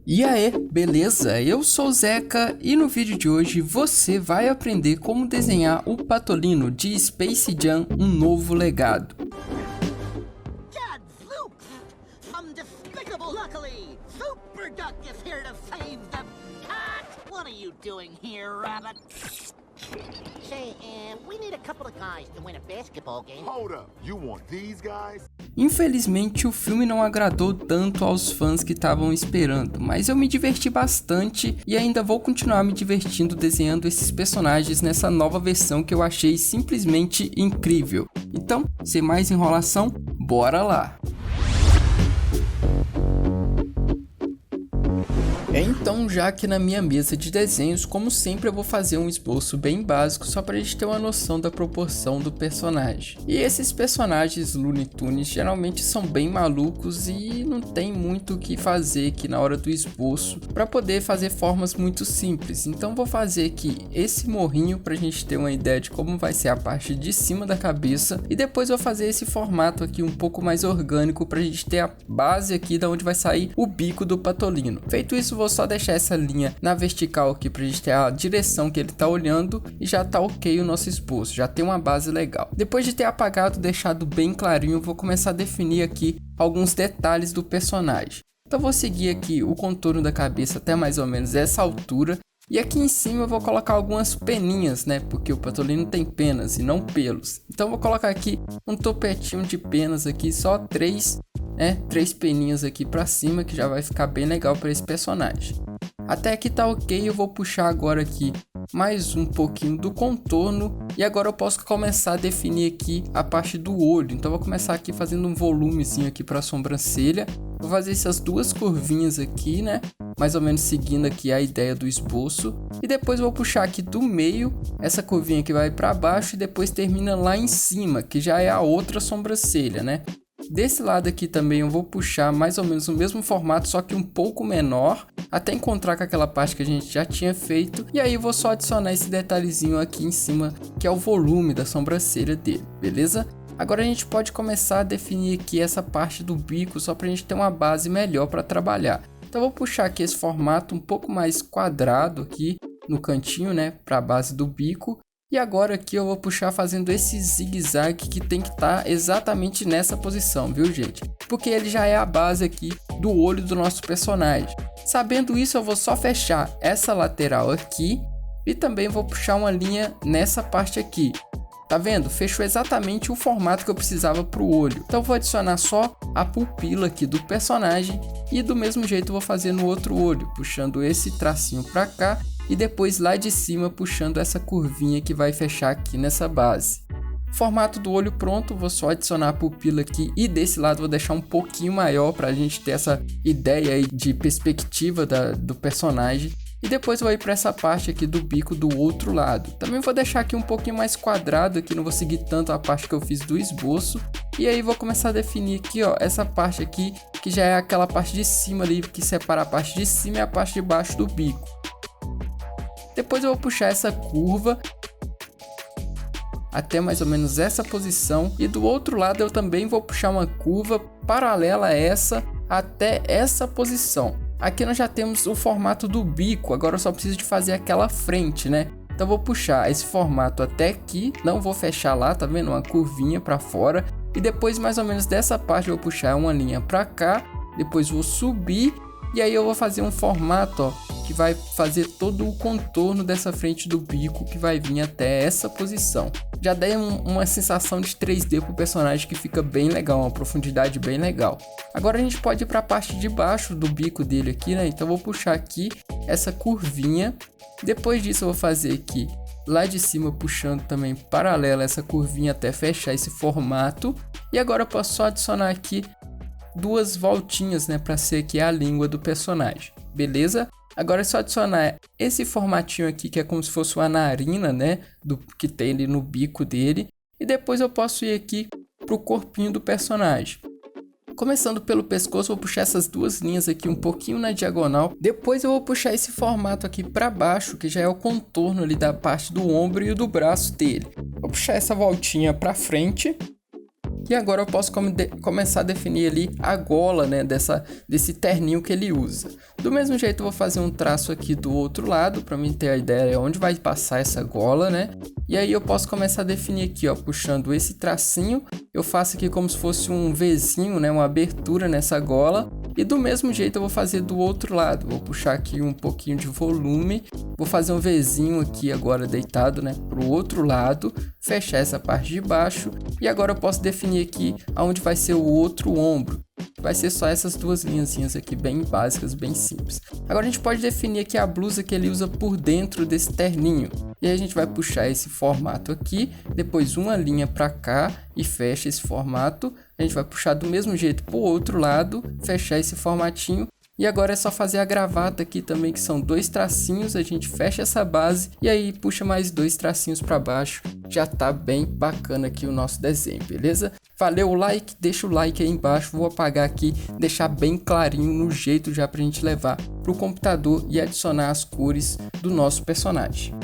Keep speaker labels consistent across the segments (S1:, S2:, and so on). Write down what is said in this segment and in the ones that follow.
S1: E aí, beleza? Eu sou o Zeca e no vídeo de hoje você vai aprender como desenhar o Patolino de Space Jam: Um Novo Legado.
S2: Gadzooks! Some despicable luckily! Super Duck is here to save the cat! What are you doing here, Rabbit? Say, we need a couple of guys to win a basketball game.
S3: Hold up, you want these guys?
S1: Infelizmente o filme não agradou tanto aos fãs que estavam esperando, mas eu me diverti bastante e ainda vou continuar me divertindo desenhando esses personagens nessa nova versão que eu achei simplesmente incrível. Então, sem mais enrolação, bora lá! Então, já que na minha mesa de desenhos, como sempre eu vou fazer um esboço bem básico só pra gente ter uma noção da proporção do personagem. E esses personagens Looney Tunes geralmente são bem malucos e não tem muito o que fazer aqui na hora do esboço para poder fazer formas muito simples. Então vou fazer aqui esse morrinho pra gente ter uma ideia de como vai ser a parte de cima da cabeça e depois vou fazer esse formato aqui um pouco mais orgânico pra gente ter a base aqui da onde vai sair o bico do Patolino. Feito isso, vou só deixar essa linha na vertical aqui pra gente ter a direção que ele tá olhando e já tá ok o nosso esboço, já tem uma base legal. Depois de ter apagado, deixado bem clarinho, vou começar a definir aqui alguns detalhes do personagem. Então vou seguir aqui o contorno da cabeça até mais ou menos essa altura. E aqui em cima eu vou colocar algumas peninhas, né? Porque o Patolino tem penas e não pelos. Então vou colocar aqui um topetinho de penas aqui, só três peninhas aqui pra cima, que já vai ficar bem legal para esse personagem. Até aqui tá ok, eu vou puxar agora aqui mais um pouquinho do contorno e agora eu posso começar a definir aqui a parte do olho. Então vou começar aqui fazendo um volumezinho aqui para a sobrancelha. Vou fazer essas duas curvinhas aqui, né? Mais ou menos seguindo aqui a ideia do esboço. E depois vou puxar aqui do meio essa curvinha que vai para baixo e depois termina lá em cima, que já é a outra sobrancelha, né? Desse lado aqui também eu vou puxar mais ou menos o mesmo formato, só que um pouco menor, até encontrar com aquela parte que a gente já tinha feito. E aí eu vou só adicionar esse detalhezinho aqui em cima, que é o volume da sobrancelha dele, beleza? Agora a gente pode começar a definir aqui essa parte do bico, só para a gente ter uma base melhor para trabalhar. Então eu vou puxar aqui esse formato um pouco mais quadrado aqui no cantinho, né, para a base do bico. E agora aqui eu vou puxar fazendo esse zigue-zague que tem que estar exatamente nessa posição, viu gente? Porque ele já é a base aqui do olho do nosso personagem. Sabendo isso, eu vou só fechar essa lateral aqui e também vou puxar uma linha nessa parte aqui. Tá vendo? Fechou exatamente o formato que eu precisava para o olho. Então vou adicionar só a pupila aqui do personagem e do mesmo jeito vou fazer no outro olho, puxando esse tracinho para cá e depois lá de cima puxando essa curvinha que vai fechar aqui nessa base. Formato do olho pronto, vou só adicionar a pupila aqui e desse lado vou deixar um pouquinho maior para a gente ter essa ideia aí de perspectiva do personagem. E depois eu vou ir para essa parte aqui do bico do outro lado. Também vou deixar aqui um pouquinho mais quadrado, aqui não vou seguir tanto a parte que eu fiz do esboço. E aí vou começar a definir aqui, ó, essa parte aqui, que já é aquela parte de cima ali, que separa a parte de cima e a parte de baixo do bico. Depois eu vou puxar essa curva até mais ou menos essa posição. E do outro lado eu também vou puxar uma curva paralela a essa até essa posição. Aqui nós já temos o formato do bico, agora eu só preciso de fazer aquela frente, né? Então vou puxar esse formato até aqui, não vou fechar lá, tá vendo? Uma curvinha para fora. E depois mais ou menos dessa parte eu vou puxar uma linha para cá, depois vou subir e aí eu vou fazer um formato, ó, que vai fazer todo o contorno dessa frente do bico que vai vir até essa posição. Já dei uma sensação de 3D pro personagem que fica bem legal, uma profundidade bem legal. Agora a gente pode ir para a parte de baixo do bico dele aqui, né? Então eu vou puxar aqui essa curvinha. Depois disso eu vou fazer aqui lá de cima puxando também paralela essa curvinha até fechar esse formato. E agora eu posso só adicionar aqui duas voltinhas, né, para ser aqui a língua do personagem, beleza? Agora é só adicionar esse formatinho aqui que é como se fosse uma narina, né, do que tem ali no bico dele. E depois eu posso ir aqui pro corpinho do personagem. Começando pelo pescoço, vou puxar essas duas linhas aqui um pouquinho na diagonal. Depois eu vou puxar esse formato aqui para baixo, que já é o contorno ali da parte do ombro e do braço dele. Vou puxar essa voltinha para frente. E agora eu posso começar a definir ali a gola, né, desse terninho que ele usa. Do mesmo jeito eu vou fazer um traço aqui do outro lado, para mim ter a ideia onde vai passar essa gola, né? E aí eu posso começar a definir aqui, ó, puxando esse tracinho, eu faço aqui como se fosse um Vzinho, né, uma abertura nessa gola. E do mesmo jeito eu vou fazer do outro lado, vou puxar aqui um pouquinho de volume, vou fazer um Vzinho aqui agora deitado, né, pro outro lado, fechar essa parte de baixo. E agora eu posso definir aqui aonde vai ser o outro ombro. Vai ser só essas duas linhazinhas aqui bem básicas, bem simples. Agora a gente pode definir aqui a blusa que ele usa por dentro desse terninho. E aí a gente vai puxar esse formato aqui, depois uma linha para cá e fecha esse formato. A gente vai puxar do mesmo jeito para o outro lado, fechar esse formatinho. E agora é só fazer a gravata aqui também, que são 2 tracinhos, a gente fecha essa base e aí puxa mais 2 tracinhos para baixo. Já tá bem bacana aqui o nosso desenho, beleza? Valeu o like, deixa o like aí embaixo, vou apagar aqui, deixar bem clarinho no jeito já pra gente levar pro computador e adicionar as cores do nosso personagem.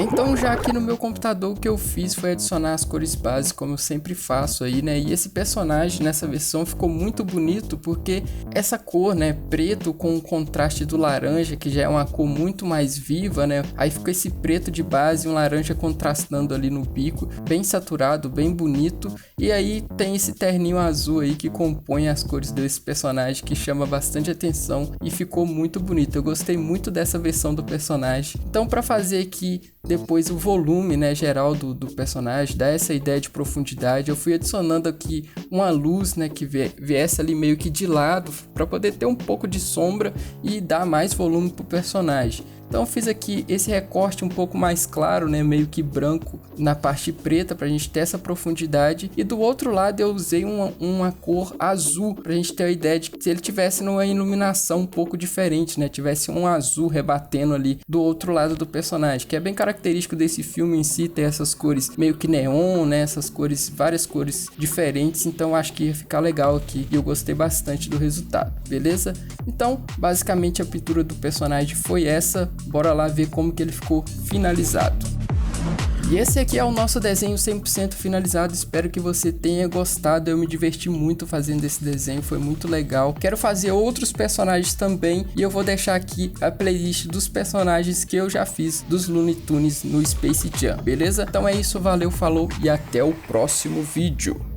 S1: Então já aqui no meu computador o que eu fiz foi adicionar as cores básicas, como eu sempre faço aí, né? E esse personagem nessa versão ficou muito bonito porque essa cor, né, preto com o contraste do laranja, que já é uma cor muito mais viva, né? Aí ficou esse preto de base e um laranja contrastando ali no bico, bem saturado, bem bonito. E aí tem esse terninho azul aí que compõe as cores desse personagem, que chama bastante atenção e ficou muito bonito. Eu gostei muito dessa versão do personagem. Então para fazer aqui depois o volume, né, geral do personagem, dá essa ideia de profundidade, eu fui adicionando aqui uma luz, né, que viesse ali meio que de lado, para poder ter um pouco de sombra e dar mais volume pro personagem. Então fiz aqui esse recorte um pouco mais claro, né, meio que branco na parte preta pra gente ter essa profundidade. E do outro lado eu usei uma cor azul pra gente ter a ideia de que se ele tivesse numa iluminação um pouco diferente, né, tivesse um azul rebatendo ali do outro lado do personagem, que é bem característico desse filme em si, ter essas cores meio que neon, né, essas cores, várias cores diferentes. Então acho que ia ficar legal aqui e eu gostei bastante do resultado, beleza? Então basicamente a pintura do personagem foi essa. Bora lá ver como que ele ficou finalizado. E esse aqui é o nosso desenho 100% finalizado, espero que você tenha gostado, eu me diverti muito fazendo esse desenho, foi muito legal. Quero fazer outros personagens também e eu vou deixar aqui a playlist dos personagens que eu já fiz dos Looney Tunes no Space Jam, beleza? Então é isso, valeu, falou e até o próximo vídeo.